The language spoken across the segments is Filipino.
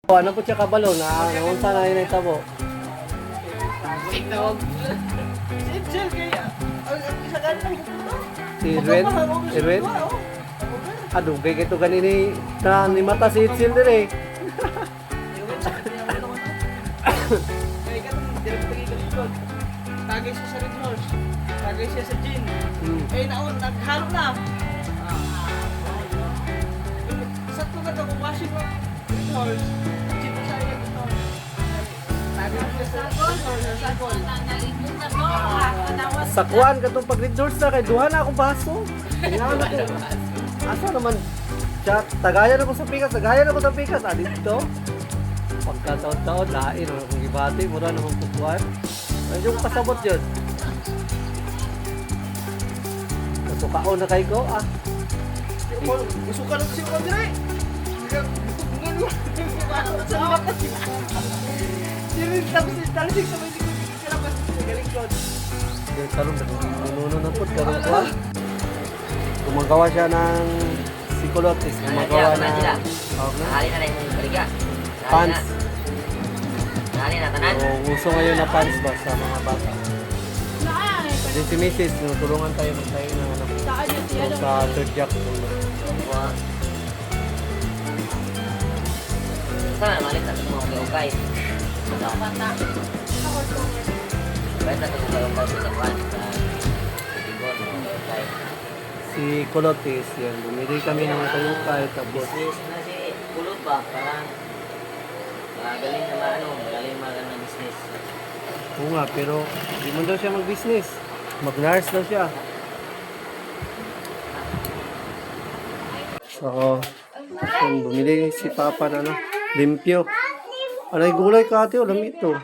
Ano po siya kabalo na naunsa na yun ito po? Si Irwin? Irwin? Dugay kito ganini na ni mata si Itzel din eh. Tagay siya sa Red Horse. Tagay siya sa Gin. Eh naon, naghalo na. Sakto na ito, kung washing mo Red Horse, Gin mo siya Red Horse. Tagay siya sa Sagol. Sakwan katong pag Red Doors na kay duha na akong baso. Kailangan ako. Asa naman siya, tagayan ako sa pikas, tagayan ako sa pikas. Dito. Pagkataon-taon, lain naman kung ibati, mura naman kukuhan. Medyo pasabot yun. Nasukaon na kayo ko, Isuka lang siya ko dire. Tapos talisig sa may likod, kalabas sa galikod. Yung talong, nuno na po, talong ko. Gumagawa siya ng psikolotis, gumagawa na... Nahali na yung baliga. Pants. Nahali na tanan. So, uso ngayon na pants ba sa mga bata. Din si Mrs. Tulungan tayo magtayo ng ano. Sa third jack. Sana malit at mga ukay-ukay. Baik at ukay-ukay sa pan. Sa Bigor, mga ukay-ukay. Si Colotis, yan. Bumili kami ng ukay-ukay. Tapos, Business na si Kulot ba? Parang magaling na maano, magaling magandang business. oo nga, pero hindi mo daw siya mag-business. Mag-nurse daw siya. So, bumili si Papa na ano, limpyo. Ano yung gulay ka ate? Alam ito.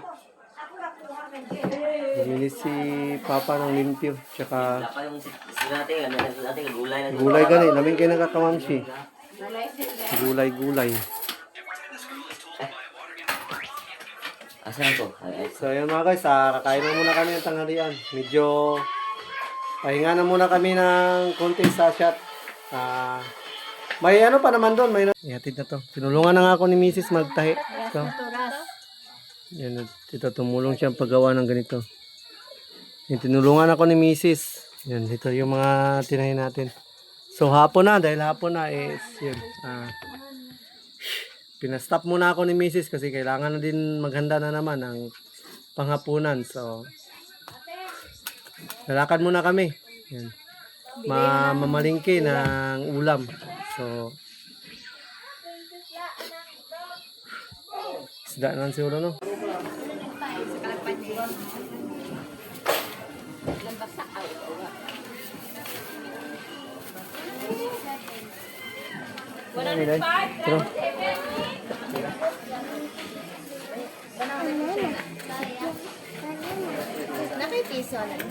Bumili si Papa ng limpyo. Tsaka Wala pa yung natin gulay na gulay gani. Laming kayo nakakamamsi. Gulay-gulay. Asan to? So yun mga guys, kakain na muna kami ng tanghalian. Medyo pahinga na muna kami ng konti sa shot. May ano pa naman doon, may ihatid na to. Tinulungan na nga ako ni Mrs. magtahi. So, yan, dito tumulong siya paggawa ng ganito. Yan, tinulungan ako ni Mrs. Yan, dito yung mga tinahin natin. So hapon na, dahil hapon na is yun. Pinastop muna ako ni Mrs. kasi kailangan na din maghanda na naman ang panghapunan. So, lalakad muna kami. Yan. Mamalingki ng ulam. So, isda naman siguro, no? Pero, Nakipiso lang.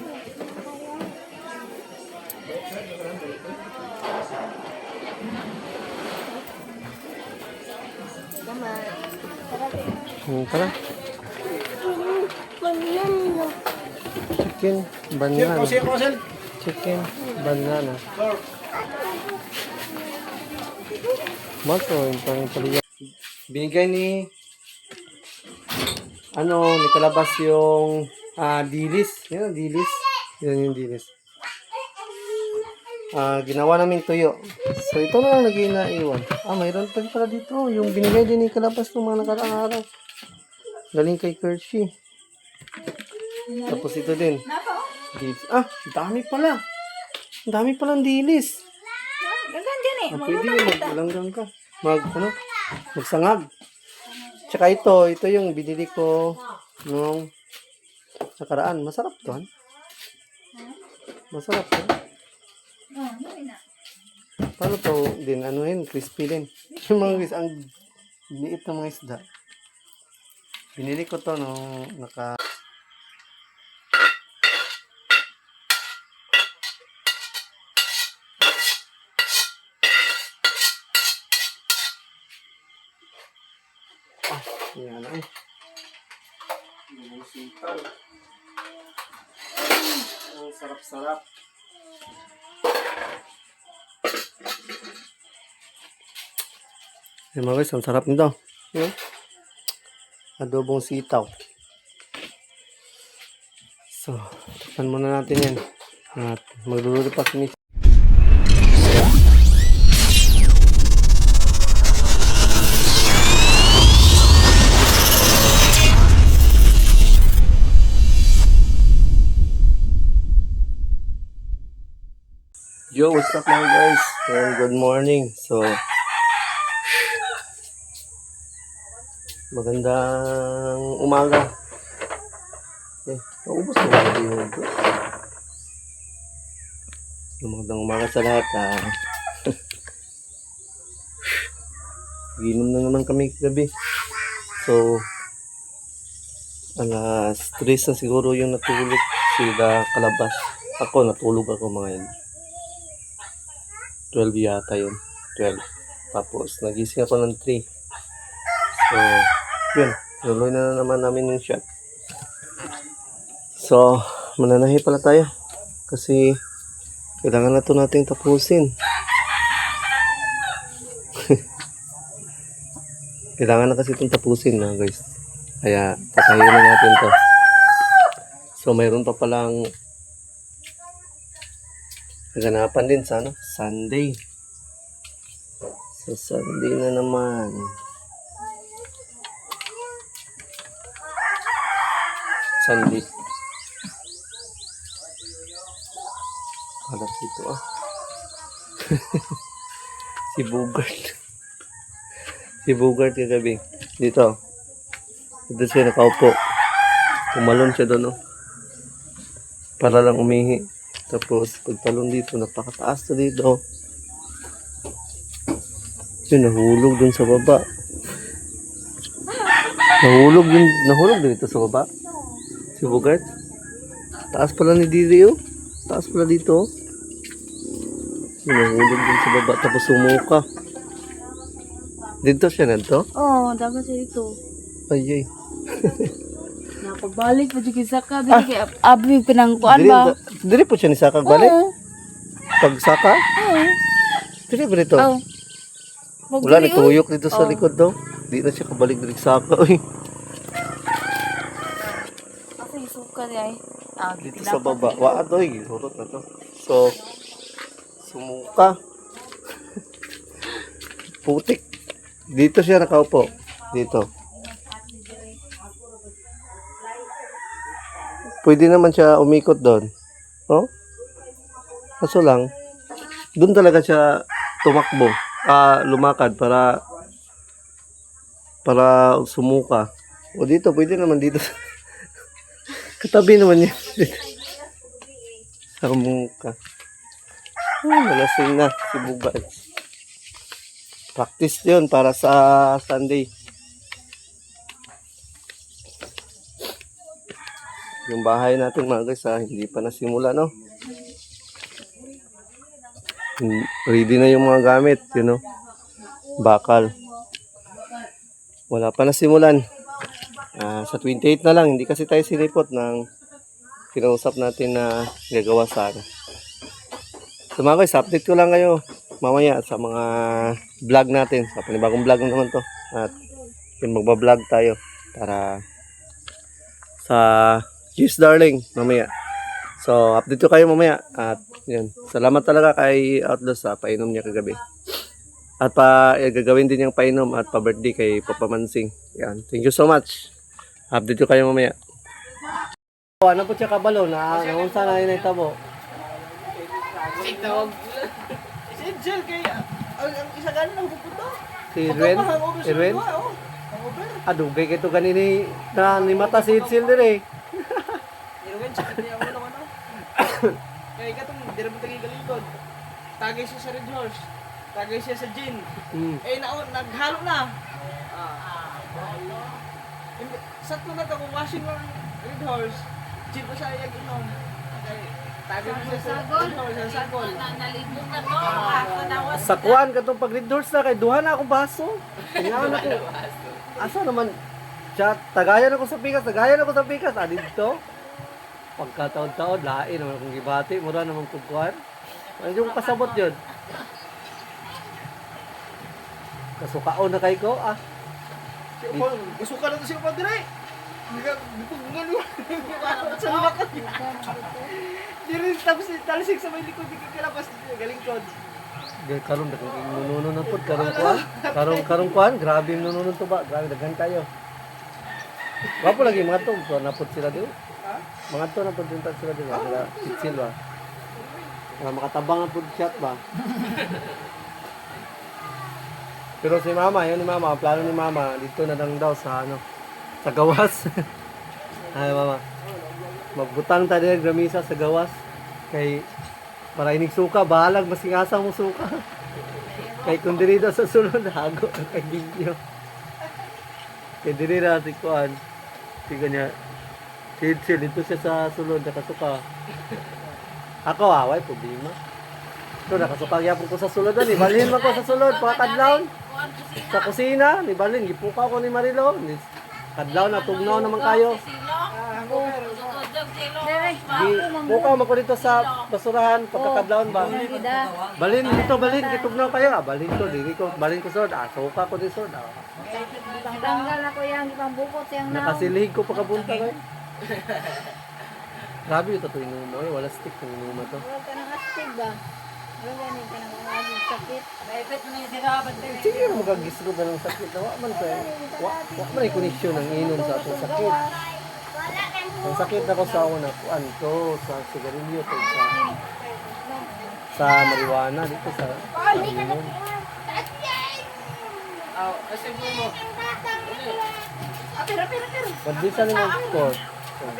tara. Chicken, banana. Chicken, banana. Mato, yung pang-paliyan. Binigay ni ni Kalabas yung dilis. Yan, dilis. Yan yung dilis. Ginawa namin tuyo. So, ito na lang lagi naiwan. Mayroon pa pala dito. Yung binigay din ni Kalabas ng mga nakaraang araw. Galing kay Kershie. Tapos ito din. Dilis. Dami pala. Dami palang dilis. Ganyan dyan eh. Pwede mag-ulanggang ka. Magsangag. Tsaka ito yung binili ko nung nakaraan. Masarap to, han? Masarap to. Paano to din? Crispy din. Yung mga guys, ang liit ng mga isda. Binili ko to nung yan ay. Yung sitaw. Ang sarap-sarap. Yan mga guys, ang sarap nito. adobong sitaw. So, tikman muna natin yan. At magluluto pa kami. Yo, what's up mga guys? And good morning. So, magandang umaga. Naubos na ba yung ito? Magandang umaga sa lahat. Ginom na naman kami gabi. So, alas 3 na siguro yung natulog sila Kalabas. Ako, natulog ako mga yun. 12 yata yun. 12. Tapos, nagising ako ng 3. So, yun. Tuloy na naman namin yung shot. So, mananahi pala tayo. Kasi, kailangan na ito nating tapusin. Kailangan na kasi itong tapusin na guys. Kaya, tatayin na natin to. So, mayroon pa palang naganapan din sa Sunday. So, Sunday na naman. Sunday. Kalat dito Si Bogart. Si Bogart kagabi. Dito. Dito siya nakaupo. Tumalon siya doon, para lang umihi. Tapos, pagtalon dito, napakataas na dito. Yun, nahulog dun sa baba. Nahulog din ito sa baba. Si Bogart. Taas pala ni Diri, Taas pala dito, Yun, nahulog dun sa baba. Tapos sumuka. Dito siya nandito? Oo, dapat siya dito. Ay. Nakabalik pa dyan saka. Dili kay abi pinangkuan ba? Diri po siya ni Saka balik? Oo. Pag Saka? Oo. Diri ba dito? Oo. Wala, nagtuyok dito sa likod daw. Di na siya kabalik diri sa Saka. Ako isuka niya Dito sa baba. Waadoy, hurot na to. So, sumuka. Putik. Dito siya nakaupo. Dito. Pwede naman siya umikot doon. Kaso lang, doon talaga siya tumakbo. Lumakad para sumuka. O dito, pwede naman dito. Katabi naman niya. Sumuka. Malasing na si Bugay. Practice yun para sa Sunday. Yung bahay natin mga guys, hindi pa nasimula, Ready na yung mga gamit, Bakal. Wala pa nasimulan. Sa 28 na lang, hindi kasi tayo sinipot ng kinausap natin na gagawa sana. So mga guys, update ko lang kayo mamaya sa mga vlog natin. Sa panibagong vlog naman to. At yung magbablog tayo para sa Cheers darling, mamaya. So, update ko kayo mamaya. At yun, salamat talaga kay Outlaw sa painom niya kagabi. At gagawin din yung painom at pa-birthday kay Papa Mansing. Yan, thank you so much. Update ko kayo mamaya. Ano po siya kabalo na naunsa na yun ay tabo? Ito. Si Angel kaya ang isa ganin na hupupunta. Si Irwin? Dugay kito ganini na ni mata si Itzel din eh. Irwin, siya kanya ako naman Kaya ikatong, di na mo tagigalikod. Tagay siya sa Red Horse. Tagay siya sa gin. Naghalo na. Sakto na ito, kung washing ng Red Horse, gin pa siya inom. Tagay siya sa Red Horse, sa Sagol. Sakuan katong pag Red Horse na kay duha na akong baso. Kailangan ako. Asa naman siya tagayan ako sa pikas. Dito. Pagkataon-taon, lain naman akong gibati. Mura naman kukuhan. Ano yung pasabot yun? Kasukaon na kay ko, Si Upon, gusto ka na to si Upon dire. Hindi ka, bupungan mo. Sa lumakat. Diri, tapos talisik sa may likod, di ka kalapas. Galing kod. Karon dagang nununo na pod karong kuan, grabe yung nununo to ba? Grabe daghan kayo. Wapo lagi mga to, napod sila dito. Ha? Mga to napod din sila dito. Sila sitsil ba? Makatabang ang pod shot ba? Pero si mama, yun ni mama, ang plano ni mama, dito na lang daw sa ano, sa gawas. Ay mama, magbutang tayo ng gramisa sa gawas. Kay, para inig suka, bahalag, masingasang mo suka. Kay kung diri daw sa sulod, hago, kay Gigyo. Kay diri na, si Kuan, si kanya, chill, dito siya sa sulod, nakasuka. Ako, away, problema. Ito, nakasuka gyapon ko sa sulod, ibalhin mo ko sa sulod, pakadlaw. Sa kusina, ni Balin, gipukaw ko ni Marilo. Kadlaw na tugnaw naman kayo. Pukaw mo ko dito sa basurahan pagkakadlawon ba? Balin dito, Balin, kitugnaw kayo. Balin ko, dili ko, Balin ko sod. Suka ko di sod. Tanggal ako yung pambukot yung naw. Nakasilhig ko pagkabunta kayo. Grabe ito ito inumo eh. Wala stick ng inumo to. Wala ka ng astig ba? Wala ganin ka ng mga sakit. Sige na magagisro na ng sakit. Wa man ko eh. Wa man yung koneksyon ng inom sa atong sakit. Ang sakit na ko sa una, kuan to, sa sigarilyo to, sa marijuana, dito sa inom. Aw, kasi mo. Pagdisa ni mo ko.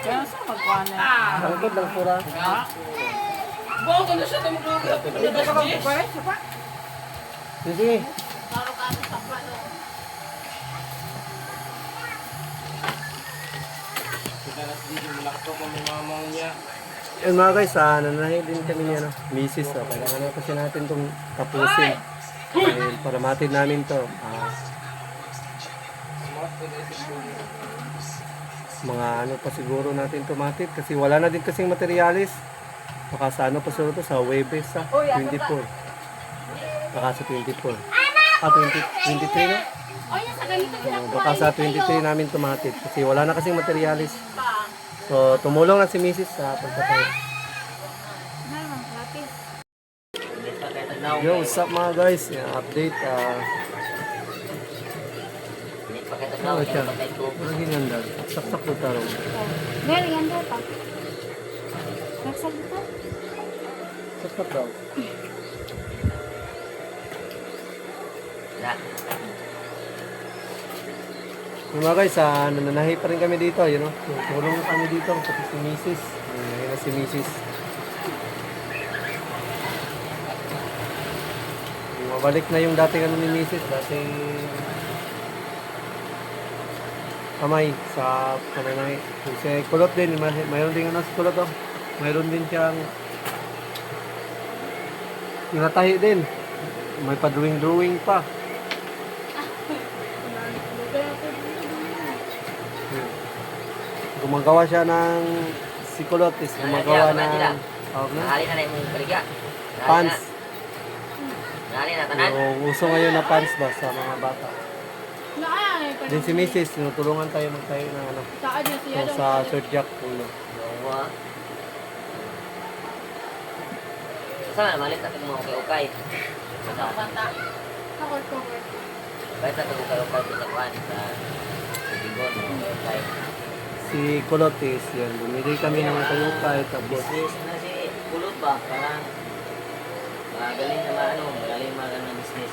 Kaya sa magkuhan na. Sangkot lang pura. Buo ko na siya tumugog. Hindi ka magkuhan? Sapa? Sige. Yun mga guys, nananahin din kami ni ano, misis. Kailangan na kasi natin itong tapusin. Dahil para matin namin to. Mga ano pa siguro natin tumatid kasi wala na din kasing materialis. Baka sa ano pa siguro to, sa Webes sa 24. Baka sa 24. 23 no? Baka sa 23 namin tumatid kasi wala na kasing materialis. So tumulong na si Mrs. sa pagpatay. Yo, what's up mga guys? Update. Ano siya? Ano ginanda? Saksak po tarong. Meron yan daw pa. Nagsagot ka? Saksak daw. Yung mga guys, nananahi pa rin kami dito, you know. Tulong kami dito, pati si Mrs. Ayun na si Mrs. Mabalik na yung dating ano ni Mrs. Dating kamay sa pananahi. Kasi kulot din, mayroon din ano sa kulot oh. Mayroon din siyang tinatahi din. May pa-drawing pa. Gumagawa siya ng sikulot is gumagawa ng Nahali na yung kaligya. pants. Nahali na tanan. Yung uso ngayon na pants ba sa mga bata. Din si Mrs. tinutulungan tayo magtayo ng ano. So, sa Sir Jack ulo. Yawa. Saan na malit natin mga okay-okay? Kahit natin okay-okay sa kwan sa Bigon, okay. Si Kulotis, yan. Bumili kami ng kayukay tapos Business na si Kulot ba? Parang magaling na maano, magaling magan ng business.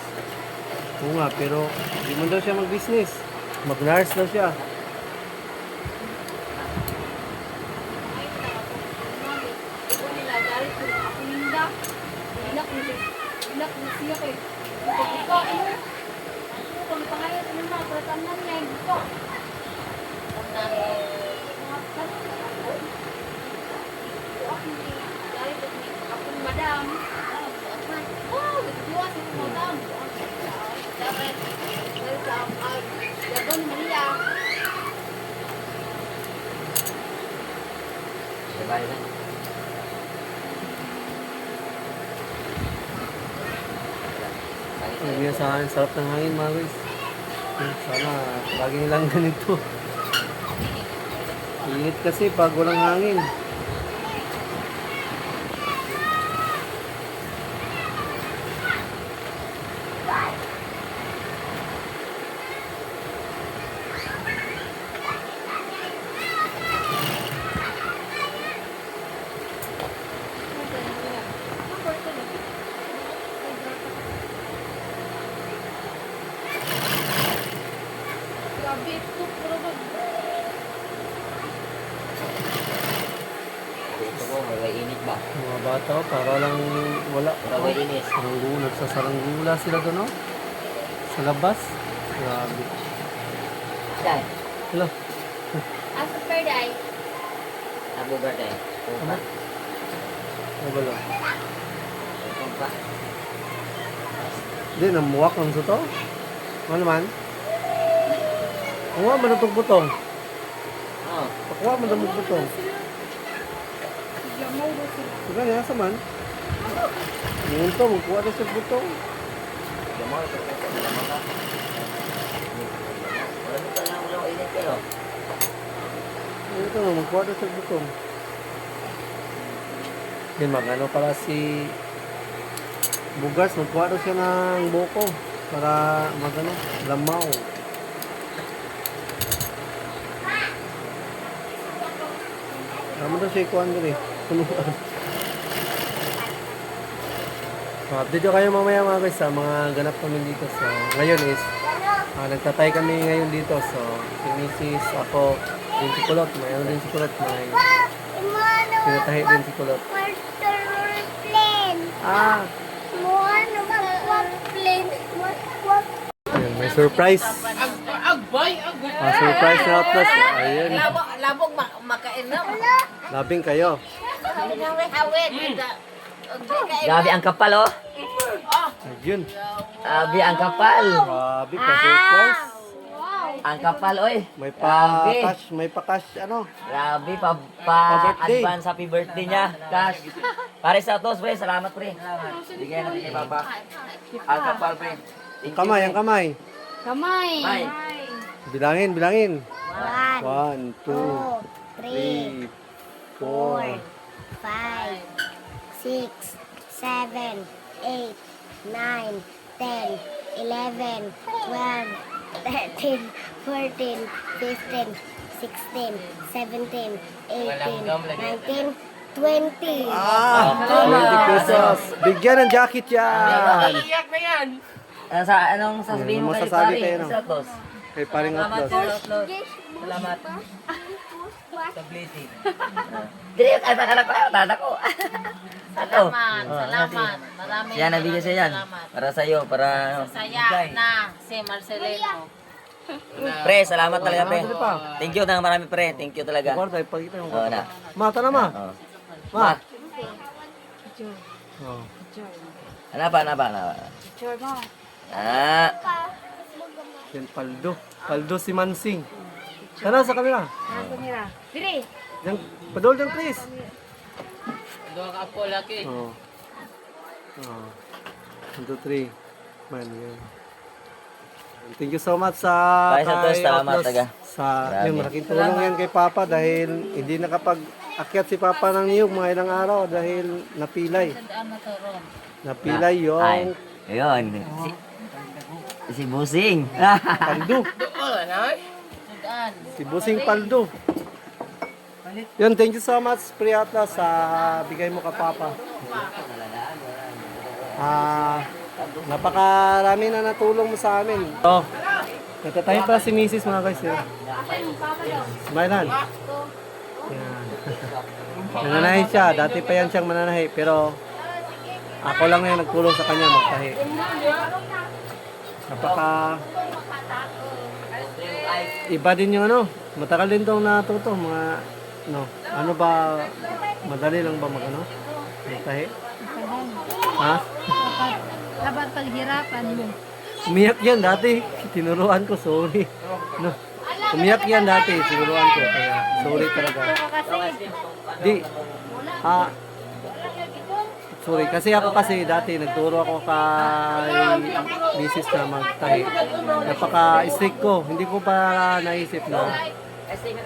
oo nga, pero hindi mo daw siya mag-business. Mag-nurse daw siya. Madam, oh, dua sih madam. Jagon Maria. Diba yun? Ang sarap ng hangin mga guys. Sana lagi nilang ganito. Init kasi pag walang hangin. Grabe ito, pero Gusto ko, may init ba? Mga bata, para lang wala. May init. Saranggola, nagsasaranggola sila doon, no? Sa labas. Grabe. Dahil, Hello. After third eye, nabugar tayo. Kumpa. Ano ba lang? Kumpa. Hindi, namuwak lang sa to. Ano naman? Kuha mo na itong butong. Oo. Pakuha mo na itong butong. yamaw daw sila. Diba, nasa man? Ngayon to, magkuha na sa butong. Gamaw, ito ka. Gamaw ka. Wala mo lang ulang init kayo. Ngayon to, magkuha na sa butong. Yan, mag-ano pala si Bugas, magkuha na siya ng buko para mag-ano, lamaw. Tama daw siya ikuhan din eh. Punuan. Update ko kayo mamaya mga guys sa mga ganap namin dito. So, ngayon is, nagtatay kami ngayon dito. So, si Mrs. ako, din si Kulot. May ano din si Kulot. May pinatahi din si Kulot. Ah, ayun, may surprise. Surprise na outlet. Ayun. Labog makainom. Labing kayo. Awit. Grabe ang kapal, oh. Ayun. Grabe ang kapal. Grabe pa surprise. Ang kapal, oy. May Grabe. pa-cash, may pa-cash, ano. Grabe, Pa-birthday. pa-advance happy birthday niya. Cash. Pare sa tos, pre. Salamat, pre. Bigay natin kay Papa. Ang kapal, pre. Ang kamay, ang kamay. Kamay. Bye. Bilangin, bilangin. 1, 1, 2, 3, 4. 5, 6, 7, 8, 9, 10, 11, 12, 13, 14, 15, 16, 17, 18, 19, 20. 20 pesos. Bigyan ng jacket yan. Anong sasabihin mo Ano kay masasabi pare? kayo, no? Sa tos. Kay paring Salamat, outlaws. Salamat. Sa blessing. Dili, kata-kata ko. Tata ko. Salamat. Maraming Yan, nabigyan siya yan. Para sa'yo, para ano. saya bigay. na si Marcelino. Pre, salamat talaga, pre. Thank you na marami, pre. Thank you talaga. Guarda, ipakita yung Oo na. Mata na, ma. Oo. Ma. Oh. Ano ba? Ah, Yan, paldo. Paldo si Mansing. Tara sa kanila. Diri. Yan, padol dyan, please. Doon ka po laki. Oh. Oh. 1, 2, 3. Man, yan. Thank you so much sa Bye sa tos, salamat, Outlaws. taga. Sa Grabe. yun, malaking tulong yan kay Papa dahil hindi nakapag-akyat si Papa ng niyog mga ilang araw dahil napilay. Ano to ron? Napilay ay. yung Ayun. Si Busing. paldo. Sudan. Si Busing Paldo. Yun, thank you so much, Pre Atlas, sa bigay mo ka, Papa. Napakarami na natulong mo sa amin. Oh, natatayo pa si Mrs. mga guys. Yun. Smilean. Yan. Nananahi siya. Dati pa yan siyang mananahi. Pero ako lang na yung nagtulong sa kanya magtahi. Napaka iba din yung ano. Matagal din itong natuto. Mga ano ba, madali lang ba mag ano? Magtahi? Ha? Dapat paghirapan mo. Umiyak yan dati. Tinuruan ko, sorry. No. Umiyak yan dati. Tinuruan ko. Kaya sorry talaga. Di. Sorry, kasi ako kasi dati nagturo ako kay misis na magtahi. Napaka-strict ko. Hindi ko pa naisip na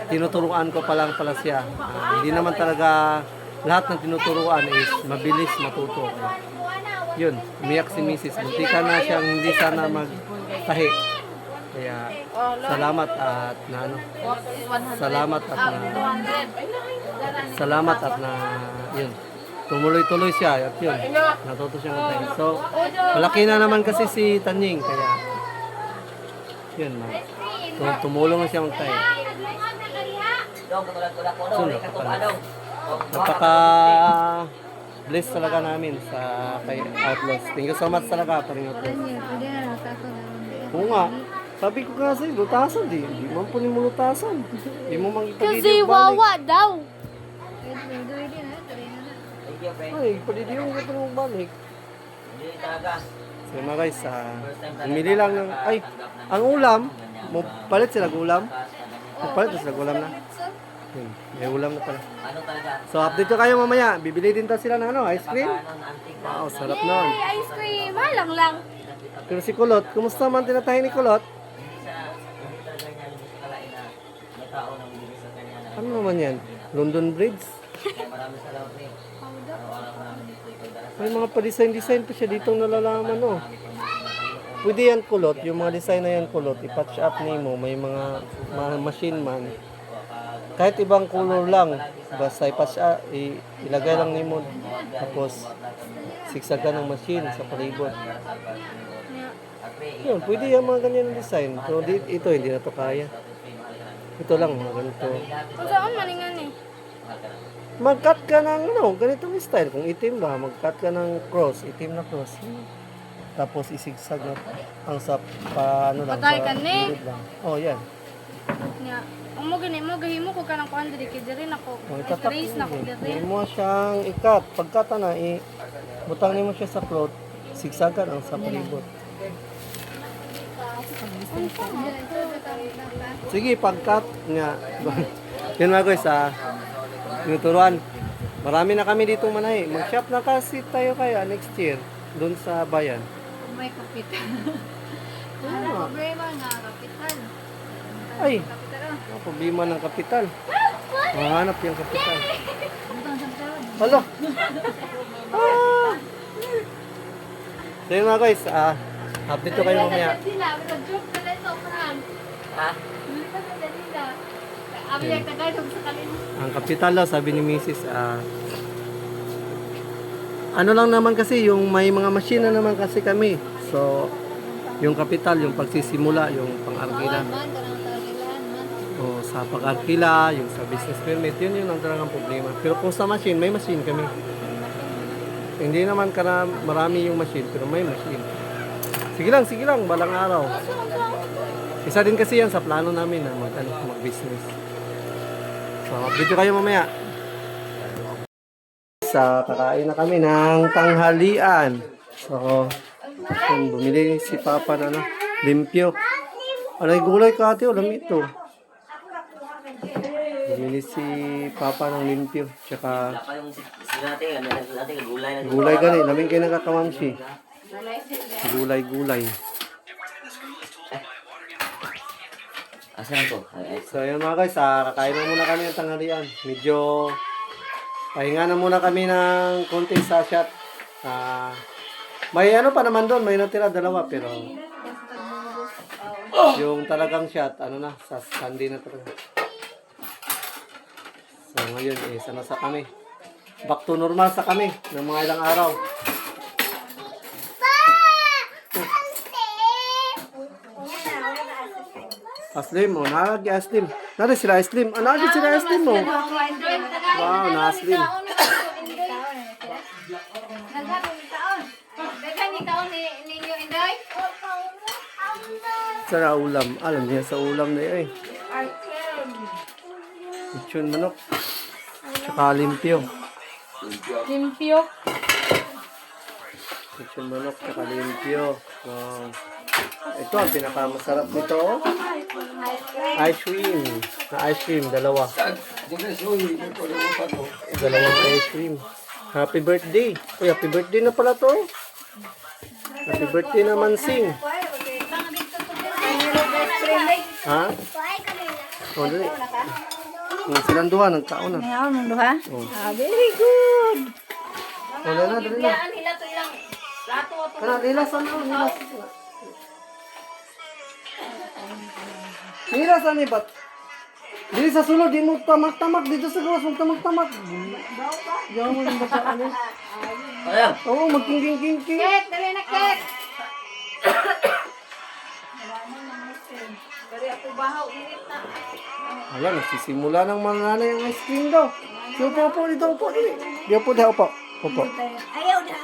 tinuturuan ko pa lang pala siya. Hindi naman talaga lahat ng tinuturuan is mabilis matuto. Yun, umiyak si misis. Buti ka na siyang hindi sana magtahi. Kaya salamat at na ano, salamat at na yun. Tumuloy-tuloy siya at yun, natuto siya magtahi. So, malaki na naman kasi si Tanying, kaya yun, tumulong na siya magtahi. Dong, katulad ko So, dong. bless talaga namin sa kay Outlaws. Thank you so much talaga, paring Outlaws. Oo nga, sabi ko kasi, lutasan di. Di man po ni mo lutasan. Di mo mang Kasi ipadidiyo wawa daw. Thank you, friend. Ay, ipadidiyo ko pa nung balik. Hindi talaga. So mga guys, bumili lang ng, ay, ang ulam, mo palit sila ulam. Palit sila ulam na. Yun, may ulam na pala. Ano talaga? So update ko kayo mamaya. Bibili din daw sila ng ano, ice cream. Pagkanon, antik na. Wow, sarap nun. Yay, ice cream. Halang lang. Pero si Kulot, kumusta man tinatahin ni Kulot? Hindi talaga niya yung kalain na may tao nang bibigay sa kanya na Ano naman yan? London Bridge? kaya maraming salamat rin. Araw-araw ko namin dito ikaw daras. May mga pa-design pa siya dito nalalaman, oh. Pwede yan Kulot, yung mga design na yan Kulot, i-patch up ni mo, may mga machine man. Kahit ibang color lang, basta i-patch up, ilagay lang ni mo. Tapos, siksagan ng machine sa palibot. Yun, pwede yung mga ganyan design. Pero ito, hindi na to kaya. Ito lang, mga ganito. Kung saan maningan eh. Mag-cut ka ng ganitong style. Kung itim ba, mag-cut ka ng cross, itim na cross. Tapos isigsag na ang sa paano lang. Patay ka ni. gilid lang. Oh, yan. Nya. Ang mo gani mo gahimo ko kanang kuan diri kay diri nako. Oh, Trace na ko Hindi diri. mo siyang ikat. Pagkata na, butang mo siya sa cloth, sigsagan ang sa palibot. Sige, pagkat nga. Yun mga guys, tinuturuan. Marami na kami dito manay. Mag-shop na kasi tayo kaya next year doon sa bayan. May kapital. Ano problema nga kapital? Ay, ang problema ng kapital. Mahanap yung kapital. Hala. So yun mga guys, update ko kayo mamaya. Sila, joke na ito, Frank. Ha? Bili ka sa Dalila. Abi ang tagalog sa kanila. Ang kapital daw, sabi ni Mrs. Ano lang naman kasi, yung may mga machine na naman kasi kami. So, yung kapital, yung pagsisimula, yung pang-arkila. O, sa pag-arkila, yung sa business permit, yun ang talagang problema. Pero kung sa machine, may machine kami. Hindi naman marami yung machine, pero may machine. Sige lang, balang araw. Isa din kasi yan sa plano namin na mag-business. So, update kayo mamaya. Kakain na kami ng tanghalian. So, bumili si Papa na limpyo. Alay gulay ka ate, alam ito. Bumili si Papa ng limpyo. Tsaka Wala pa yung natin, gulay na. gulay gani, lamin kayo nakakamamsi. Gulay. Asan to? So yun mga guys, kakain na muna kami ng tanghalian. Medyo pahinga na muna kami ng konti sa shot. May ano pa naman doon, may natira dalawa pero yung talagang shot, sa Sunday na talaga. So ngayon, sana sa kami. Back to normal sa kami ng mga ilang araw. Aslim, Aslim. Nari sila Aslim. Nari sila Aslim mo. Wow, na-Aslim. Sa ulam. Alam niya sa ulam na yun Lechon manok. Tsaka limpyo. Limpyo. Lechon manok, tsaka limpyo. Wow. Ito ang pinakamasarap nito. Ice cream. Ice cream, dalawa. Dalawang ice cream. Happy birthday. Uy, happy birthday na pala to. Happy birthday naman, Sing. Ha? O, dali. Silang duha, nagkaon na. Ngayon, mundo ha? Oh. Very good. O, dali na, dali na. Kana, nilas ano, nilas. Nilas ano, ba't? Dili sa sulod, di mo tamak-tamak. Dito sa gawas, huwag tamak-tamak. Diyan mo yung bata, ano. Ayan. Oo, magking-king-king-king. Dali na, cake. Wala, nagsisimula ng mananay ang ice cream daw. Si upo dito, upo dito. Di upo dito, upo. Upo. Ayaw na.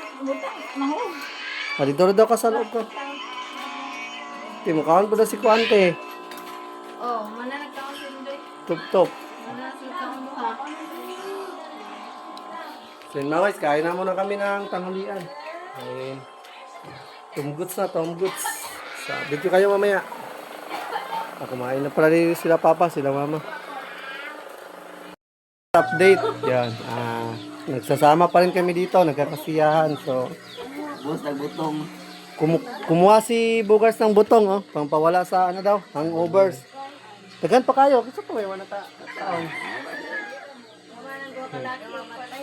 Ah, dito daw ka sa loob ko. Di mo kawan pa daw si Kuante. Oh, mana nagkaon si Indoy? Tup-tup. Mana si kaon mo ha? So yun mga guys, kain na muna kami ng tanghalian. Ayun. Tumguts na, tumguts. Dito kayo mamaya. Kumain na pala rin sila papa, sila mama. Update. Yan. Nagsasama pa rin kami dito, nagkakasiyahan. So, Boss, nagbutong. kumuha si Bugars ng butong, oh, pangpawala sa ano daw, hangovers. Tagan pa kayo, gusto po, wala ta.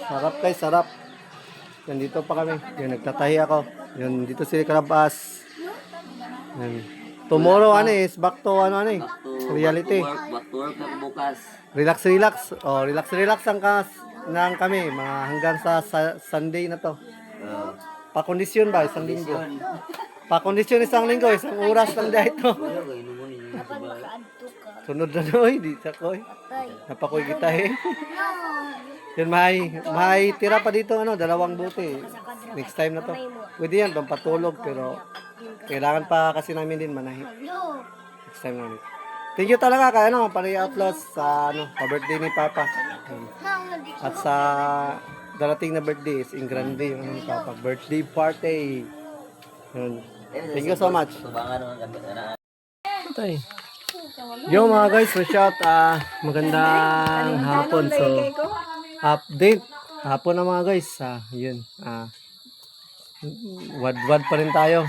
Sarap kay sarap. Yan dito pa kami. Yan nagtatahi ako. Yan dito si Karabas. Yan. Tomorrow is back to reality. Back to work na bukas. Relax. Oh, relax ang nang kami mga hanggang sa Sunday na to. Pa-kondisyon ba isang linggo? Pa-kondisyon isang linggo, isang oras lang dahil ito. Sunod na noy, di sa koy. Napakoy kita eh. Yan may tira pa dito dalawang buti. Next time na to. Pwede yan pampatulog pero kailangan pa kasi namin din manahi. Next time namin. Thank you talaga kaya pari-upload sa pa-birthday ni Papa. At sa darating na birthday is in grande yung ni Papa. Birthday party. Yun. Thank you so much. Tay. Yo mga guys, so shout magandang hapon. So update hapon na mga guys. Yun. Wad pa rin tayo.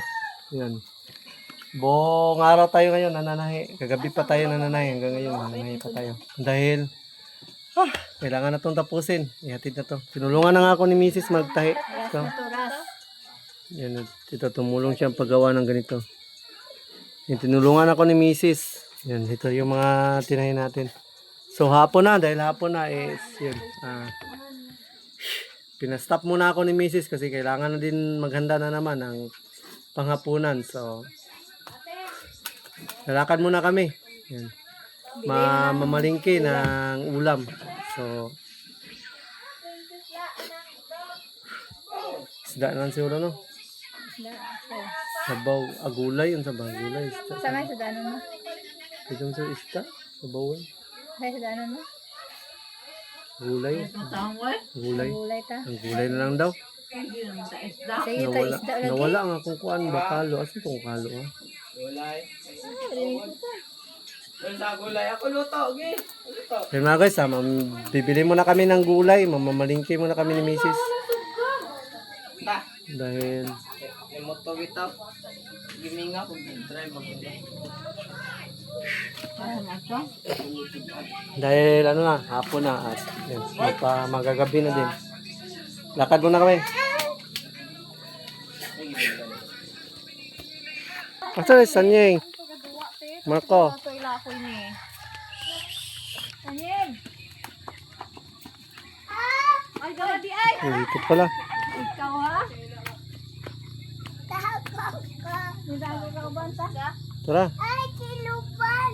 Yun. Buong araw tayo ngayon nananahi. Kagabi pa tayo nananahi. Hanggang ngayon nananahi pa tayo. Dahil kailangan na itong tapusin. Ihatid na to. Tinulungan na nga ako ni Mrs. magtahi. So, yan, ito tumulong siyang paggawa ng ganito. Yan, tinulungan ako ni Mrs. Yan, ito yung mga tinahin natin. So hapon na, dahil hapon na is yun. Pinastop muna ako ni Mrs. kasi kailangan na din maghanda na naman ng panghapunan. So lalakad muna kami. Yan. Mamalingki ng ulam. So isda na lang siguro sabaw, agulay, yung sabaw, agulay. Samay sa danon mo. Ito sa isda, sabaw. Samay sa danon mo. Gulay. Gulay. Gulay ta. Ang gulay na lang daw. Sige ta isda ulit. Nawala ang akong kuan, bakalo. Asan itong kalo? Gulay. Doon sa gulay. Ako luto, okay? Luto. Kaya mga guys, bibili muna kami ng gulay. Mamamalingki muna kami ni Mrs. Ta. Dahil Yung moto kita. Giminga kung try mag-gulay. Dahil hapon na at yan, magagabi na din. Lakad muna kami. Asa na Sanyeng? Marco. Ito ilakoy ni. Anin. Ay, gawa di ay. Dito pala. Ikaw ha? Nilago ka ba sa? Tara. Ay, kilupan.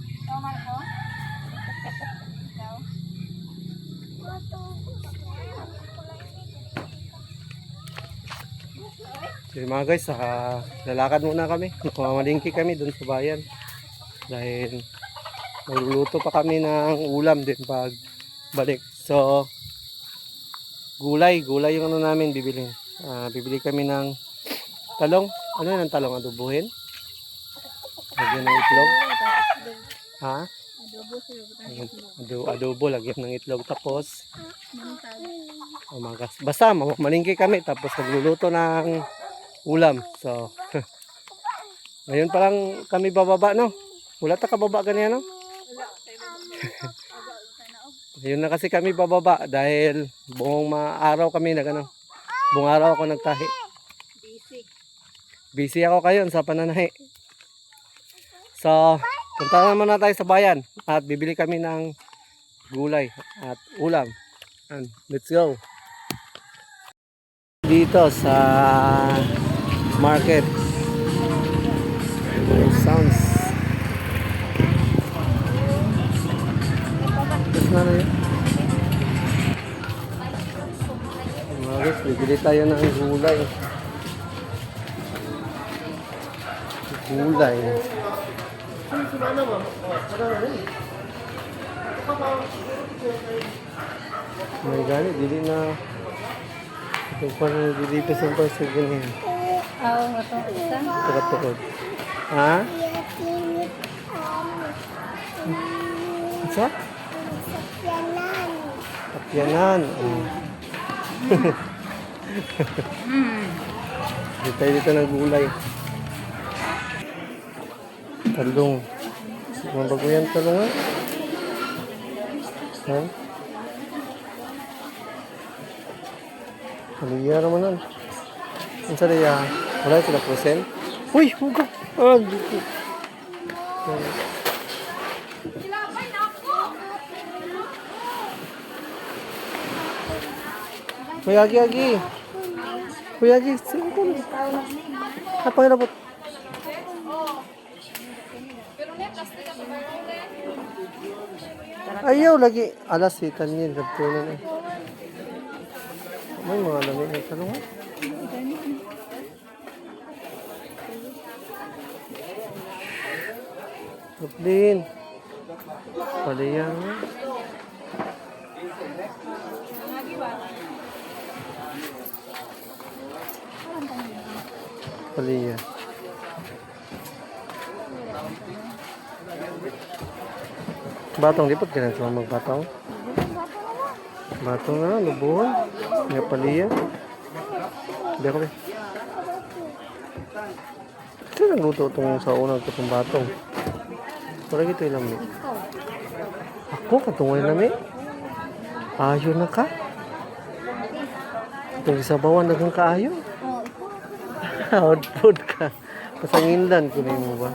Ikaw, Marco? Sige mga guys, lalakad muna kami. Mamalingki kami doon sa bayan. Dahil magluluto pa kami ng ulam din pag balik. So, gulay yung namin bibili. Bibili kami ng talong. Ano yung talong? Adubuhin? Lagyan ng itlog. Ha? Adobo, lagyan ng itlog. Tapos, basta malingki kami. Tapos nagluluto ng ulam. So, ngayon pa lang kami bababa, no? Wala ta kababa ganyan, no? Ayun na kasi kami bababa dahil buong araw kami buong araw ako nagtahi. Busy ako kayon sa pananahi. So, punta naman na tayo sa bayan at bibili kami ng gulay at ulam. And let's go. Dito sa market. Sounds. Tapos na rin. Guys, bibili tayo ng gulay. Gulay. May gani, dili na. Ito pa na dilipas ang pasig ganyan. Oo, ito. Isa. Tukod-tukod. Ha? Isa? Kapyanan. Dito ng gulay. Talong. Mabago yan talong ha? Ha? Aliya naman nun. Ang sariya. Wala yung sila present. Uy! Huwag ka! Dito. Uy, agi. Uy, agi. Singkol. Napangilabot. Ayaw lagi. Alas, hitan yun. Gabtunan eh. May mga lamig na talong. Dublin. Paliyan. Paliyan. Batong lipot ka na sa magbatong. Batong na, lubuhan. Nga paliyan. Hindi ako eh. Ito lang luto itong sa unang itong batong. Parang ito yung lami. Ako, katungay lami. Ayo na ka. Itong isabawan na kang kaayo. Output ka. Pasangindan ko na mo ba?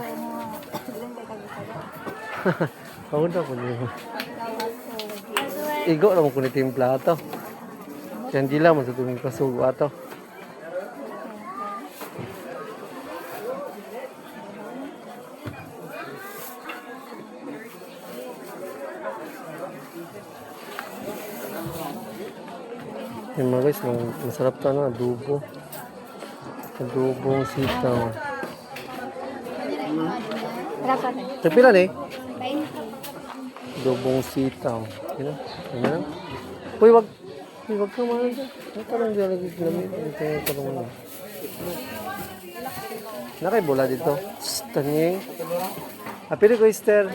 Pagod ako niyo. Igo lang ko ni timpla ato. Yan dila mo sa tuming pasugo ato. Yung mga guys, masarap to na adobo. Adobong sitaw. Tapila ni? Adobong sitaw. Yan na. Uy, wag ka man. Ay, parang di lagi ginamit. Ito yung talong na. Nakay bola dito. Tanyeng. Apili ko, Esther.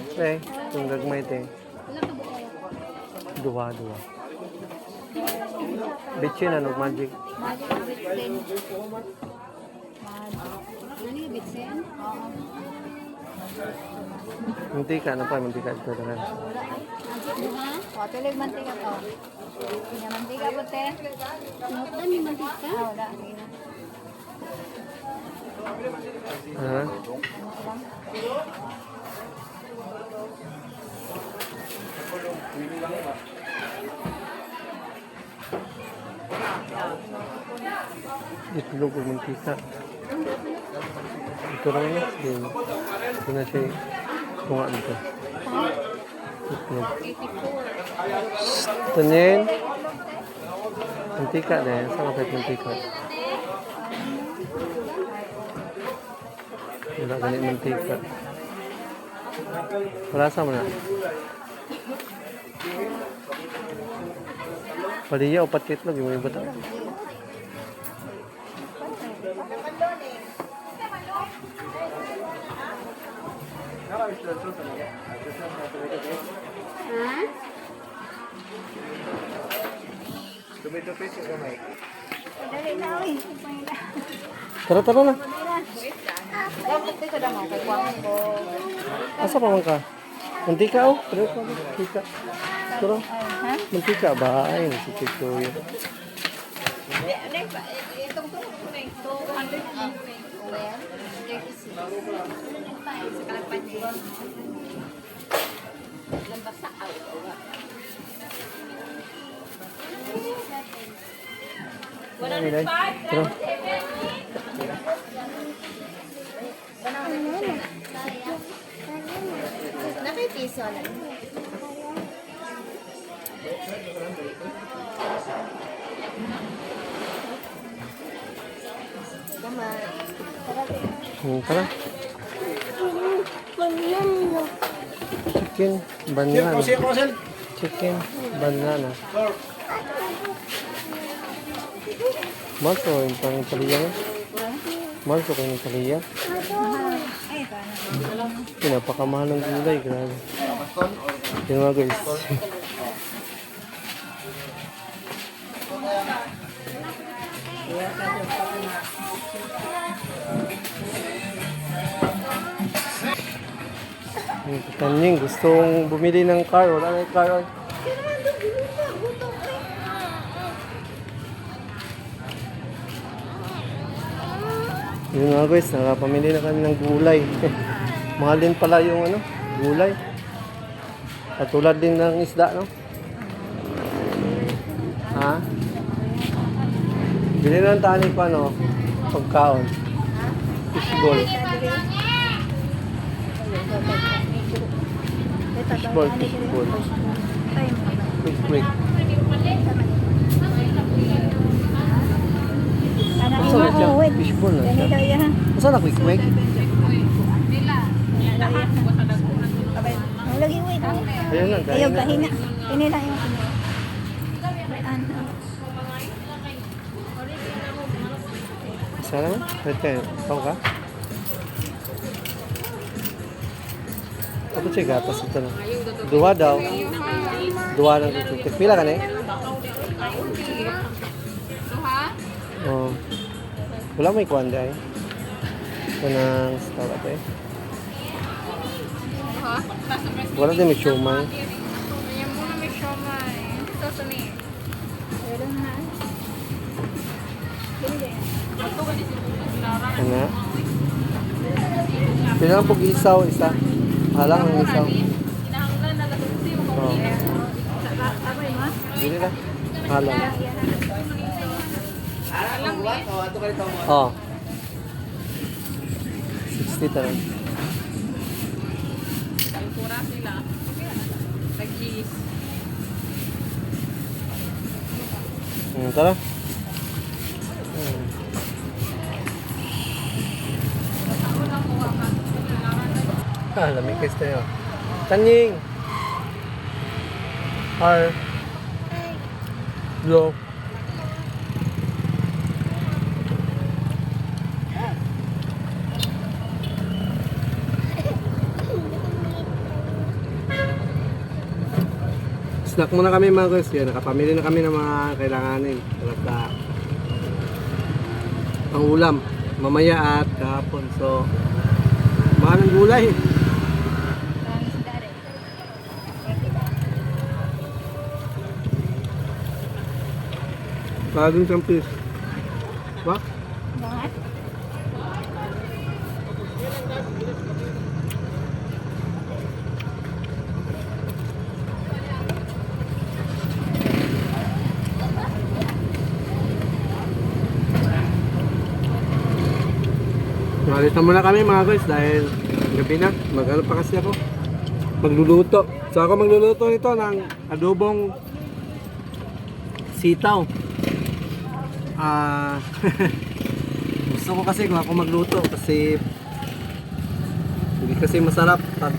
Itong gagmay ito. Duwa. Bitchin, ano, magic. Mantika, ano pa? Mantika ito na. Tuloy mantika to. Yung mantika po, te. Sinutan yung mantika? Wala. Itlog o mantika. Ito lang yun. Ito na siya. Tunga dito. Itlog. Tanyin. Mantika dahil. Saan kapit mantika? Wala ganit mantika. Marasa mo na. Paliya o pati itlog. Yung mga bata. Ha? Tomato paste yung kamay. Dali na, uy. Tara na. Dapat ito na mo, kay Kwang ko. Asa pa man ka? Mantika oh. Pero pa mantika. Tara. Ha? Mantika ba? Ay, si Tito yun. Itong to, 200 ang well, 36. Sa kalapan niya. Lambasa out. Tara. Nakay piso lang. Tara. Chicken, banana. Chicken, banana. Maso, yung pang Italia mo. Maso ko yung Italia. Pinapakamahal ng gulay, grabe. Yun mga guys. Yung Tanying, gustong bumili ng car. Wala na yung car. Oy. Yun nga guys, nakapamili na kami ng gulay. Mahal din pala yung ano, gulay. Katulad din ng isda, no? Ha? Bili na ng tani pa, no? Pagkaon. Fishball. Fishball, fishball. Quick, quick. Saan na siya? Fishball na siya. Saan na quick, quick? Lagi wait. Ayun lang, Ayaw dahil gahina. Ini lang yung sana? Ito, ikaw ka? Ako siya gatas ito na. Duwa daw. Duwa ng tututik. Pila ka na eh? Oo. Wala may kuwanda eh. Ito ng stara ito eh. Wala din may siomay. Ayan muna may siomay. Ito sa ni. Ano? Pila lang pag isaw, isa. Halang ang isaw. Oo. Dili na. Halang. Oo. 60 talang. Pura sila. Nag-cheese. Tara. Lamig guys tayo. Tanying! Har. Blow. Snack muna kami mga guys. Yan, nakapamili na kami ng mga kailanganin. Talaga ang ulam. Mamaya at kahapon. So, mahal ng gulay. Bagong sampis. Ba? Malis na muna kami mga guys dahil gabi na. Mag-ano pa kasi ako. Magluluto. So ako magluluto nito ng adobong sitaw. Gusto ko kasi kung ako magluto kasi hindi kasi masarap pag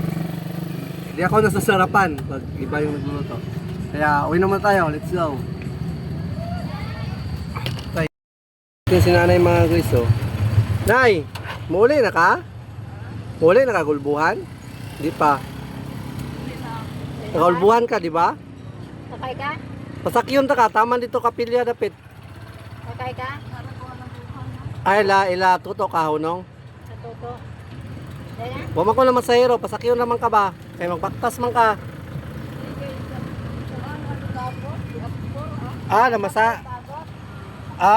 hindi ako nasasarapan pag iba yung nagluluto. Kaya uwi naman tayo. Let's go. Tayo. Yung si nanay mga guys oh. Nay! Muli na ka? Muli na kagulbuhan? Di pa. Nakaulbuhan ka, di ba? Sakay ka? Pasakyon ta ka, taman dito kapilya dapit. Sakay ka? Ay, ila, tuto ka, hunong. Sa toto. Dala? Wama ko na masahero, pasakyon naman ka ba? Kaya magpaktas man ka.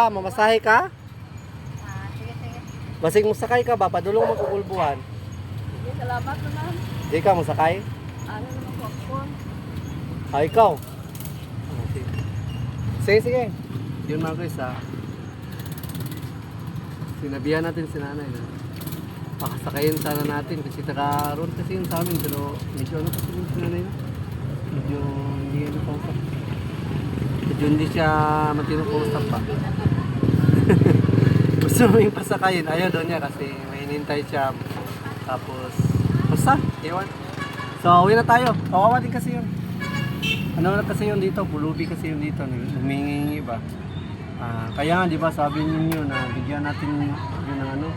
Mamasahe ka? Sige, sige. Basig mo sakay ka ba? Padulong mo kugulbuhan. Sige, salamat naman. Di ka mo sakay? Ano naman po ako? Ikaw. Sige, sige. Yun mga guys, sinabihan natin si nanay na pakasakayin sana natin kasi taga-road kasi yun sa amin, pero medyo ano kasi yun si nanay na. Medyo hindi ano kausap. Medyo hindi siya matinong kausap pa. Gusto mo yung pasakayin, ayaw doon niya kasi may hinintay siya. Tapos, basta, iwan. So, uwi na tayo. Kawawa din kasi yun. Ano na kasi yun dito, pulubi kasi yun dito, humingi ba? Kaya nga, di ba, sabi ninyo na bigyan natin yun ng ano,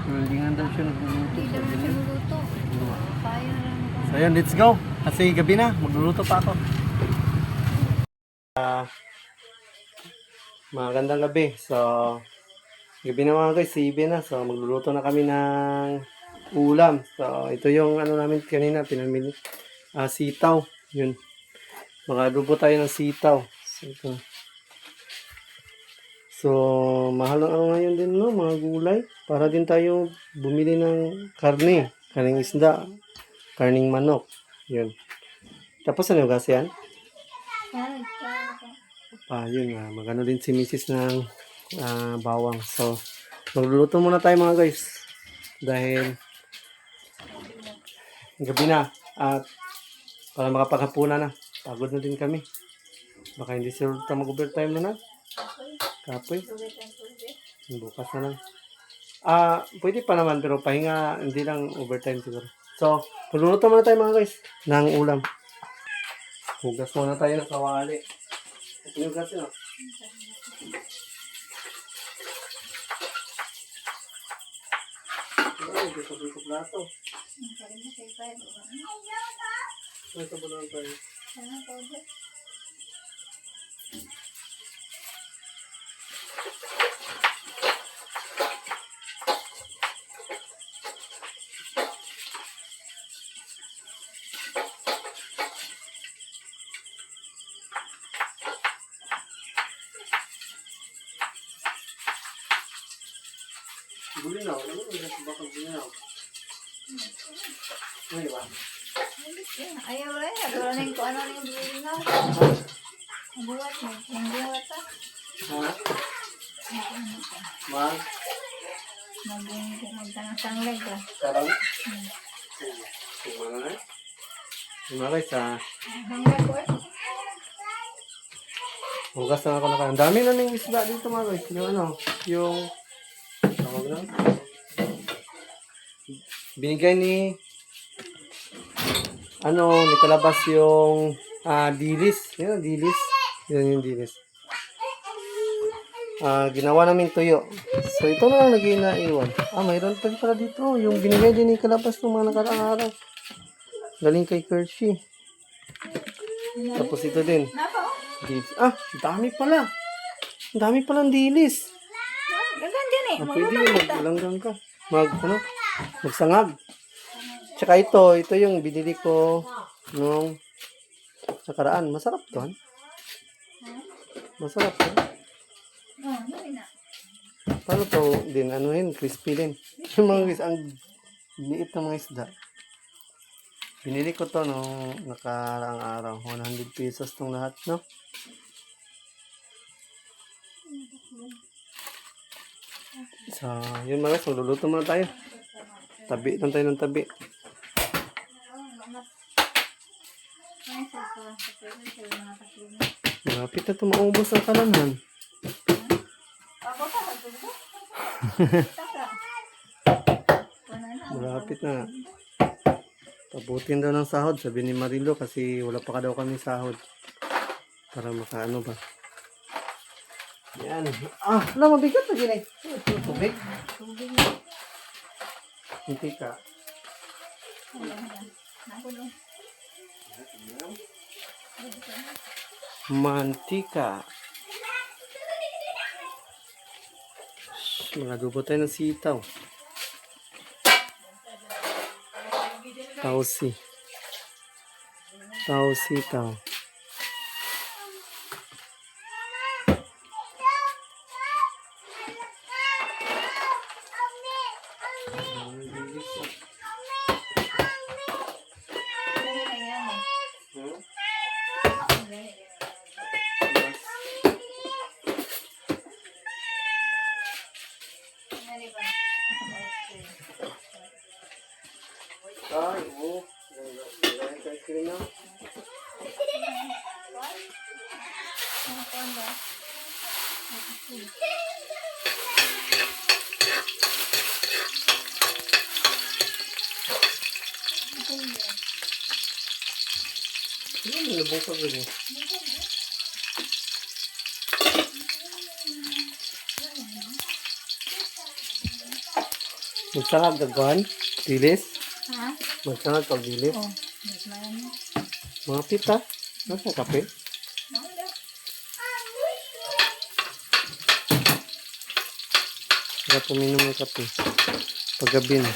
hindi nga daw siya nagluluto. Hindi naman siya luluto. Kaya na lang. So yun, let's go. Kasi gabi na, magluluto pa ako. Magandang gabi. So, gabi na mga guys, 7 na. So, magluluto na kami ng ulam. So, ito yung ano namin kanina, pinamili. Sitaw. Yun. Mag-adobo tayo ng sitaw. So, ito. So, mahal ng ano ngayon din, no? Mga gulay. Para din tayo bumili ng karne. Karning isda. Karning manok. Yun. Tapos ano kasi yan? Yun nga. Magano din si Mrs. ng bawang. So, magluluto muna tayo mga guys. Dahil gabi na. At para makapaghapunan na. Pagod na din kami. Baka hindi sila mag-overtime na na. Kapoy. Bukas na lang. Pwede pa naman pero pahinga, hindi lang overtime siguro. So, magluluto muna tayo mga guys ng ulam. Hugas muna tayo ng kawali. Hugas yun. Ay, ito sa plato. Ito ba naman tayo? Bulinaw. Ano mo yung bakal bulinaw? Ano ba? Ayaw rin. Pero na yung kung ano yung buhay na. Buhat mo. Yung buhat ha. Ha? Mag? Magtangang-tanglag ka. Karang? Kumana na eh. Mga guys, Hanggang ko eh. hugas na ako na kayo. Ang dami na ng isda dito mga guys. Yung ano, yung tawag na. Binigay ni ni Kalabas yung dilis. Yan, dilis. Yan yung dilis. Ginawa namin tuyo. So, ito na lang lagi naiwan. Mayroon pa pala dito. Yung binigay din ni Kalabas ng mga nakaraang araw. Galing kay Kershie. Tapos ito din. Dilis. Dami pala. Dami palang dilis. Gaganda din eh. Pwede yun, mag-ulanggang ka. Magsangag. Tsaka ito yung binili ko nung nakaraan. Masarap to, han? Masarap to. Paano to din, crispy din. Yung mga guys, ang liit na mga isda. Binili ko to nung nakaraang araw. 100 pesos tong lahat, no? So, yun mga guys, magluluto muna tayo. Tabi lang tayo ng tabi. Malapit na ito maubos ang kalanhan. Malapit na. Pabutin daw ng sahod, sabi ni Marilo, kasi wala pa ka daw kami sahod. Para makaano ba. Yan. Mabigat na gini. Tubig. Hindi ka. Mantika. Magadubo tayo ng sitaw. Tausi. Sitaw. Ay, oh. Nagay kay kina. Ano nabong ka ba? Magsangag gagawin? Dilis? Ha? Magsangag pag dilis? Oh, mas marami. Mga pita? Nasa kape? Sarap uminom ng kape. Paggabi na.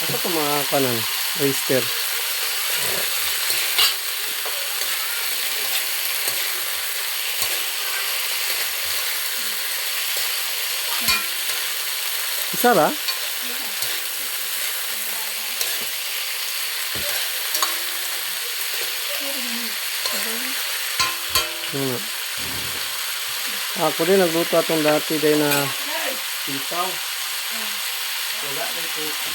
Ito po mga kanan, oyster. Isara? Ako din nagluto atong dati din na sitaw. Wala na ito.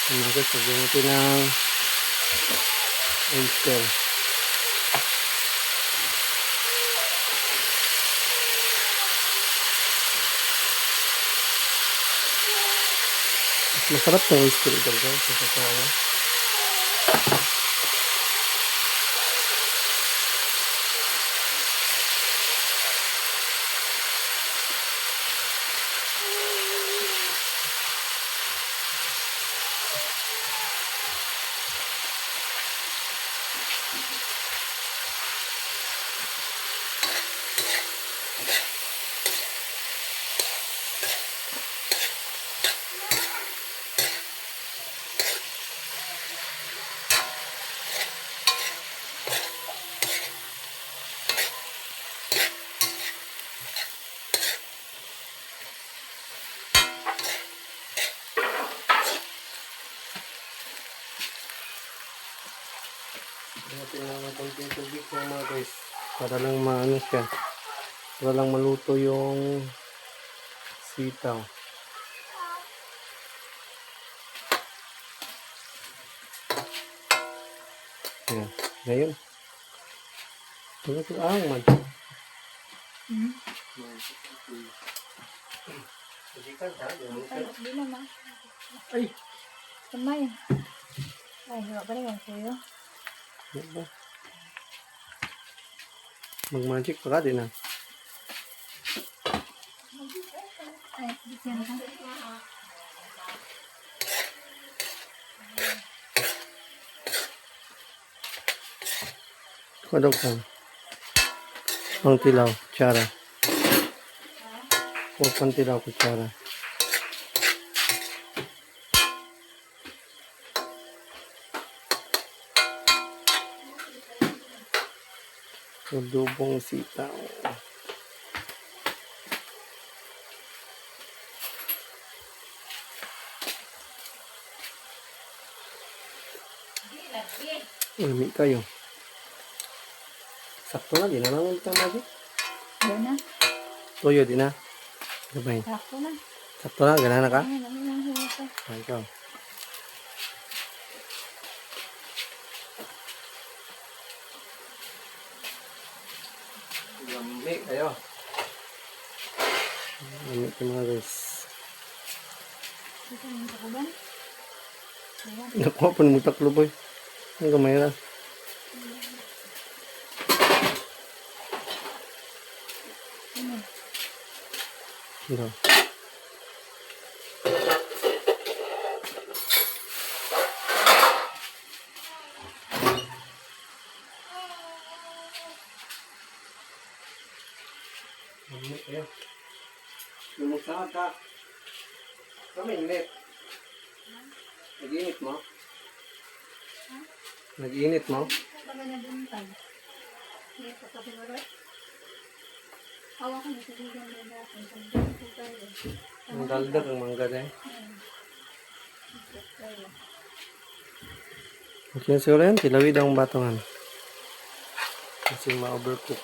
Umagas, lagyan natin ng oyster. Masarap na oyster ito guys. Sa totoo. Natin lang ng konting tubig mga guys. Para lang maano siya. Para lang maluto yung sitaw. Ayan. Ngayon. Ito ito ang man. Hindi naman. Ay! Kamay. Ay, hiwa pa rin yung suyo. Diba? Mag-magic pa ka din ah. Ay, bigyan ka. Kodok ka. Ang tilaw. Tsara. Konti daw kutsara. Adobong sitaw. Umi kayo. Sakto na, di na lang ito lagi. Yan na. Toyo, di na. Gabay. Sakto na. Sakto na, gana na ka? Ay, dami lang hirap. Ay, ikaw. Lambi kayo. Lambi kayo mga guys. Ito yung takuban. Nakuha pa ng taklo boy. Ang gamay na. Ito. Lambi kayo. Lumusakad ka. Kami init. Nag-init mo? Nag-init mo? Baga na buntag. Hindi pa pa siguro. Hawa ko na sa bigan na natin. Ang daldag ang mangga na eh. Okay, siguro yan. Tilawid ang batongan. Kasi ma-overcook.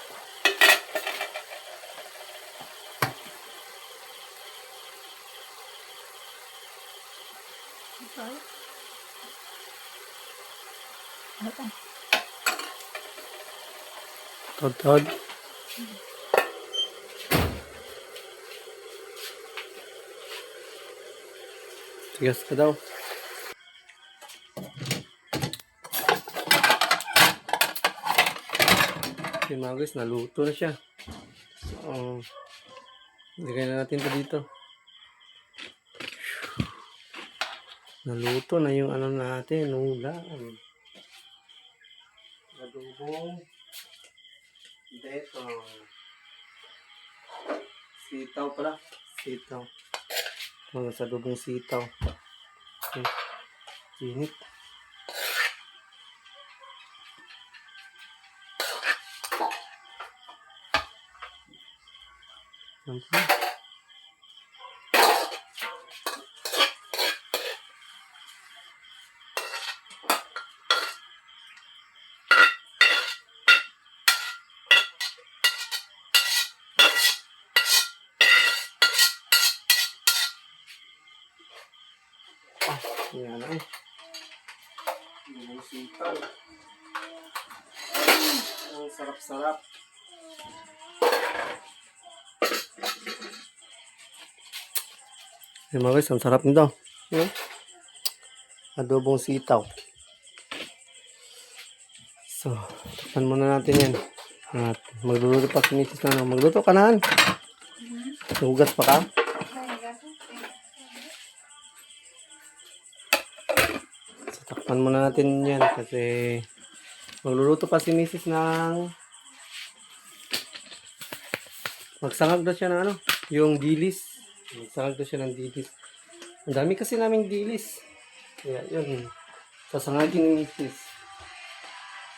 Okay. Ano pa? Tod-tod. Tigas ka daw. Okay mga guys, naluto na siya. So, ilagay na natin ito dito. Naluto na yung ano natin, ulam. Adobong betong. Sitaw pala. Sitaw. Mga sa adobong sitaw. Okay. Init. Okay. Yan ay. Yung sitaw. Ang sarap-sarap. Yan mga guys, ang sarap nito. Adobong sitaw. So, tapan muna natin yan. At magluluto pa si Mrs. na. Magluto ka na. Hugas pa ka. Takpan muna natin yan kasi magluluto pa si Mrs. ng magsangag daw siya ng ano, yung dilis. Magsangag daw siya ng dilis. Ang dami kasi naming dilis. Kaya yun, sasangagin ni Mrs.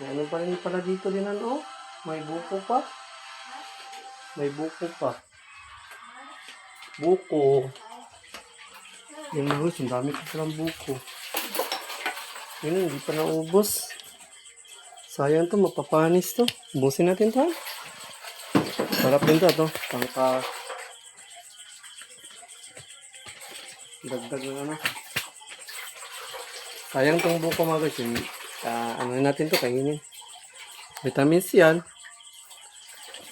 May ano pa rin pala dito din ano, may buko pa. May buko pa. Buko. Yung mga guys, ang dami pa palang buko. Yun, hindi pa naubos. Sayang to, mapapanis to. Ubusin natin to. Sarap din to. Pangka dagdag ng ano. Sayang tong buko mga guys. Ano natin to, kainin. Vitamins yan.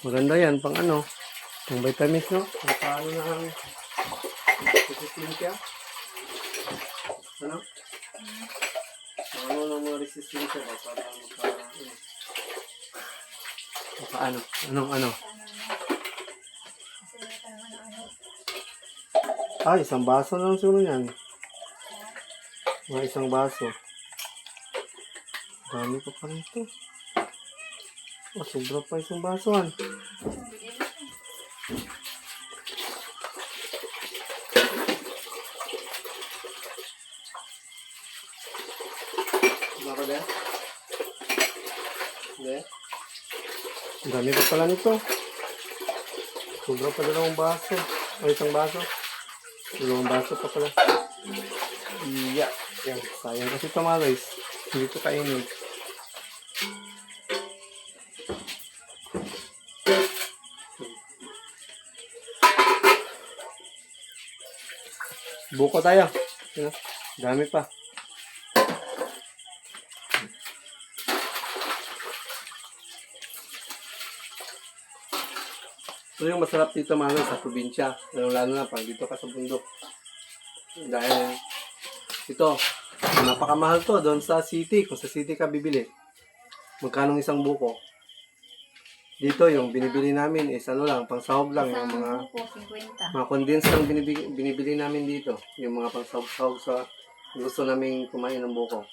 Maganda yan, pang ano. Pang vitamins, no? Pang paano na ang resistensya. Ano? Ano ng mga resistensya ba? Para ano? Ano? Isang baso lang siguro yan. Mga isang baso. Dami pa pa rito. Sobra pa isang basoan. pa ba? Hindi. Ang dami pa pala nito. Sobra pa dalawang baso. O isang baso. Dalawang baso pa pala. Iya. Yan. Sayang kasi ito mga guys. Hindi ito kainin. Buko tayo. Yan. Dami pa. Ito yung masarap dito mga guys, sa probinsya. Lalo na pag dito ka sa bundok. Dahil ito, napakamahal to doon sa city. Kung sa city ka bibili, magkano isang buko? Dito yung binibili namin is ano lang, pang sahog lang. Yung mga, Buko, 50. mga condensed lang binibili namin dito. Yung mga pang sahog sa gusto namin kumain ng buko.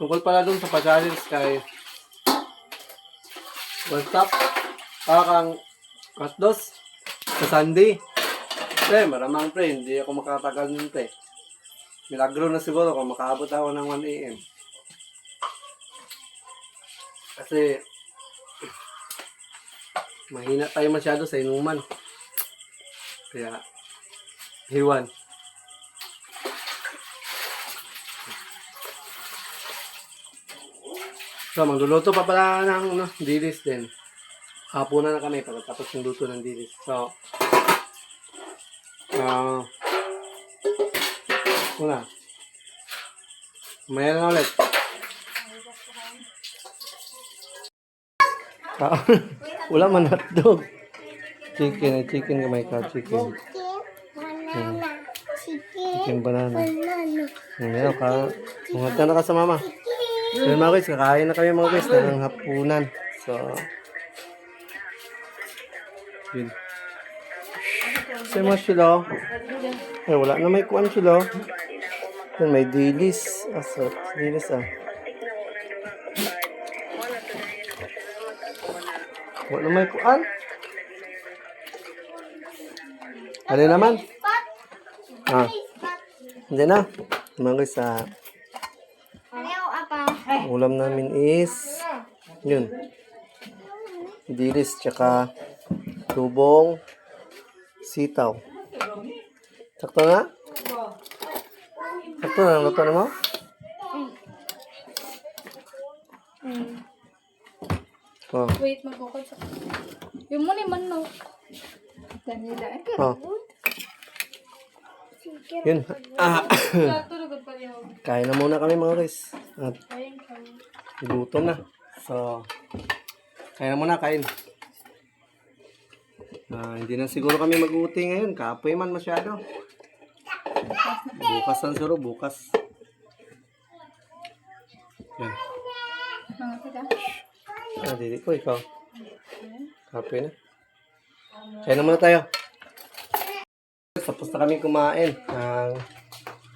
Tungkol pala dun sa pa-challenge kay One Stop, kang Katdos, sa Sunday. Pre, maramang pre, hindi ako makatagal nun pre. Milagro na siguro kung makaabot ako ng 1 AM. Kasi, mahina tayo masyado sa inuman. Kaya, hiwan. So, magluluto pa pala ng dilis din. Hapunan na kami pagkatapos ng luto ng dilis. So, una. Maya na ulit. Wala man hotdog. Chicken kamay ka, chicken. Banana. Chicken. Chicken banana. Banana. Ngayon ka, mungat na ka sa mama. So mga guys, kakain na kami mga guys ng hapunan. So, yun. Kasi mga sila. Eh, wala na may kuwan sila. Yan, may dilis. Asap, dilis ah. Wala na may kuwan. Ano naman? Hindi na. Mga guys, ulam namin is yun, dilis tsaka tubong sitaw. Sakto na? Sakto na, luto na mo? Oh. Wait, magkukod sa... Yung muna yung manok. Kanila. Oh. Yun. Tulog pa rin ako. Kain na muna kami mga guys. At Ayun ka. gutom na. So, kain na muna, kain. Hindi na siguro kami mag-uti ngayon. Kapoy man masyado. Bukas lang siguro, bukas. Yan. Mga kita. Dili ko, ikaw. Kapoy na. Kain na muna tayo. Tapos na kami kumain ng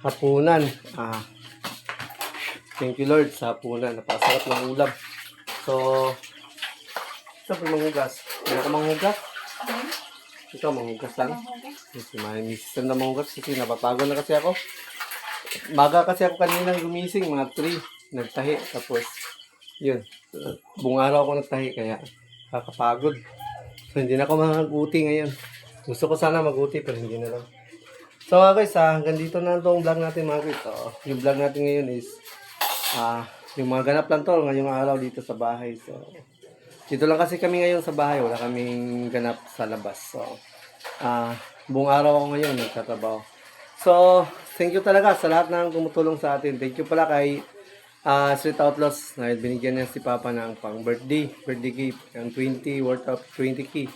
hapunan. Thank you Lord sa hapunan. Napakasarap ng ulam. So, saan po manghugas? Hindi ako manghugas? Ikaw manghugas lang? May misis na manghugas kasi napapagod na kasi ako. Maga kasi ako kanina gumising, mga 3. Nagtahi. Tapos, yun. Buong araw ako nagtahi kaya kakapagod. So, hindi na ako mag-uti ngayon. Gusto ko sana mag-uti pero hindi na lang. So mga guys, hanggang dito na itong vlog natin mga guys. So, yung vlog natin ngayon is yung mga ganap lang to ngayong araw dito sa bahay. So, dito lang kasi kami ngayon sa bahay. Wala kaming ganap sa labas. So, buong araw ako ngayon nagtatrabaho. So, thank you talaga sa lahat ng tumutulong sa atin. Thank you pala kay Street Outlaws na binigyan niya si Papa ng pang birthday gift. Yung 20, worth of 20k.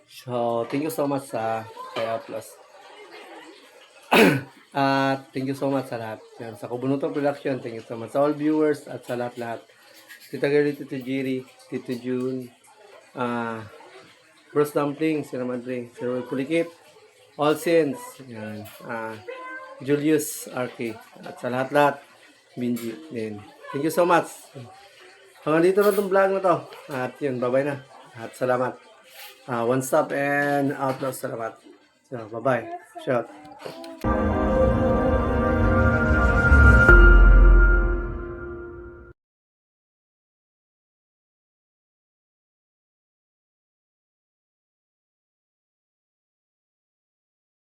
So, thank you so much sa kay Outlaws. Thank you so much sa lahat. Yan, sa Kubunuto Production, thank you so much. Sa all viewers at sa lahat-lahat. Tita Girlie, Tito Jiri, Tito June, Bruce Dumpling, Sir Madre, Sir Will Pulikit, All Sins, yan, Julius RK. At sa lahat-lahat, Binji din. Thank you so much. Hanggang dito na itong vlog na to. At yun, bye-bye na. At salamat. One stop and out na salamat. So, bye-bye. Shout.